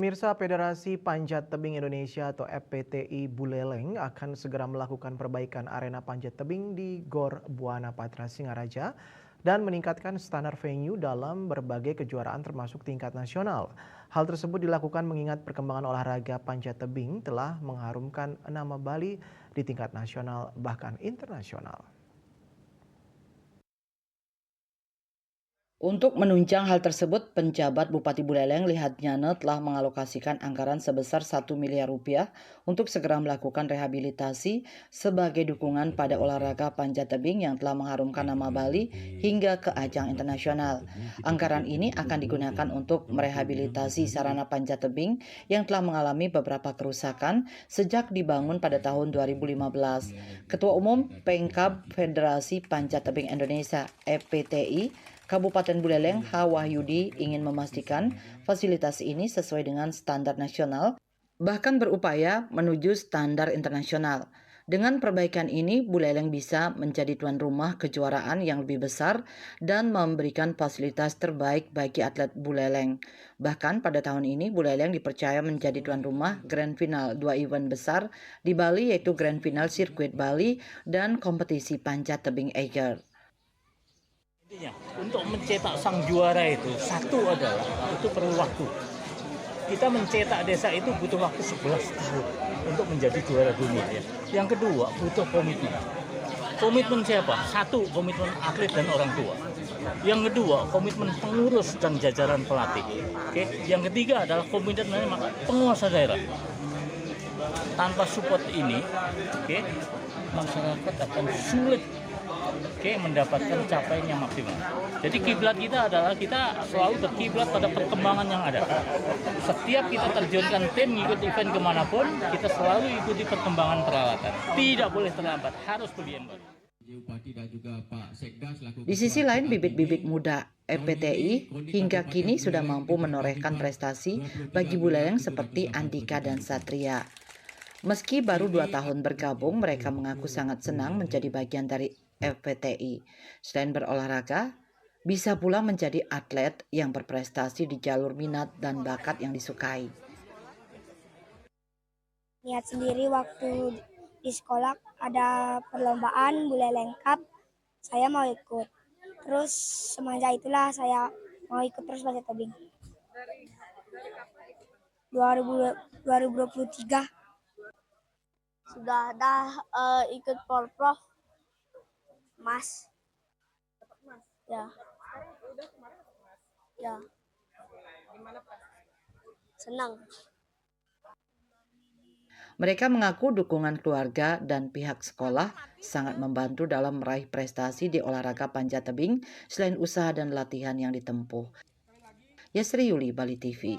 Pemirsa Federasi Panjat Tebing Indonesia atau FPTI Buleleng akan segera melakukan perbaikan arena panjat tebing di Gor Buana Patra Singaraja dan meningkatkan standar venue dalam berbagai kejuaraan termasuk tingkat nasional. Hal tersebut dilakukan mengingat perkembangan olahraga panjat tebing telah mengharumkan nama Bali di tingkat nasional bahkan internasional. Untuk menunjang hal tersebut, penjabat Bupati Buleleng Lihat Nyane telah mengalokasikan anggaran sebesar 1 miliar rupiah untuk segera melakukan rehabilitasi sebagai dukungan pada olahraga panjat tebing yang telah mengharumkan nama Bali hingga ke ajang internasional. Anggaran ini akan digunakan untuk merehabilitasi sarana panjat tebing yang telah mengalami beberapa kerusakan sejak dibangun pada tahun 2015. Ketua Umum Pengkab Federasi Panjat Tebing Indonesia (FPTI) Kabupaten Buleleng H. Wahyudi ingin memastikan fasilitas ini sesuai dengan standar nasional, bahkan berupaya menuju standar internasional. Dengan perbaikan ini, Buleleng bisa menjadi tuan rumah kejuaraan yang lebih besar dan memberikan fasilitas terbaik bagi atlet Buleleng. Bahkan pada tahun ini, Buleleng dipercaya menjadi tuan rumah Grand Final 2 event besar di Bali, yaitu Grand Final Sirkuit Bali dan kompetisi panjat tebing Eiger. Intinya, untuk mencetak sang juara itu, satu adalah itu perlu waktu. Kita mencetak desa itu butuh waktu 11 tahun untuk menjadi juara dunia ya. Yang kedua, butuh komitmen. Komitmen siapa? Satu, komitmen atlet dan orang tua. Yang kedua, komitmen pengurus dan jajaran pelatih. Oke. Yang ketiga adalah komitmen penguasa daerah. Tanpa support ini, oke, masyarakat akan sulit mendapatkan capaian yang maksimal. Jadi kiblat kita adalah kita selalu berkiblat pada perkembangan yang ada. Setiap kita terjunkan tim ikut event kemanapun, kita selalu ikuti perkembangan peralatan. Tidak boleh terlambat, harus lebih baru. Di sisi lain, bibit-bibit muda FPTI hingga kini sudah mampu menorehkan prestasi bagi Buleleng seperti Andika dan Satria. Meski baru 2 tahun bergabung, mereka mengaku sangat senang menjadi bagian dari FPTI. Selain berolahraga, bisa pula menjadi atlet yang berprestasi di jalur minat dan bakat yang disukai. Niat sendiri waktu di sekolah ada perlombaan Buleleng Cup, saya mau ikut. Terus semenjak itulah saya mau ikut terus panjat tebing. 2023 sudah ada ikut Porprov Mas. Ya. Ya. Senang. Mereka mengaku dukungan keluarga dan pihak sekolah sangat membantu dalam meraih prestasi di olahraga panjat tebing selain usaha dan latihan yang ditempuh. Yasri Yuli, Bali TV.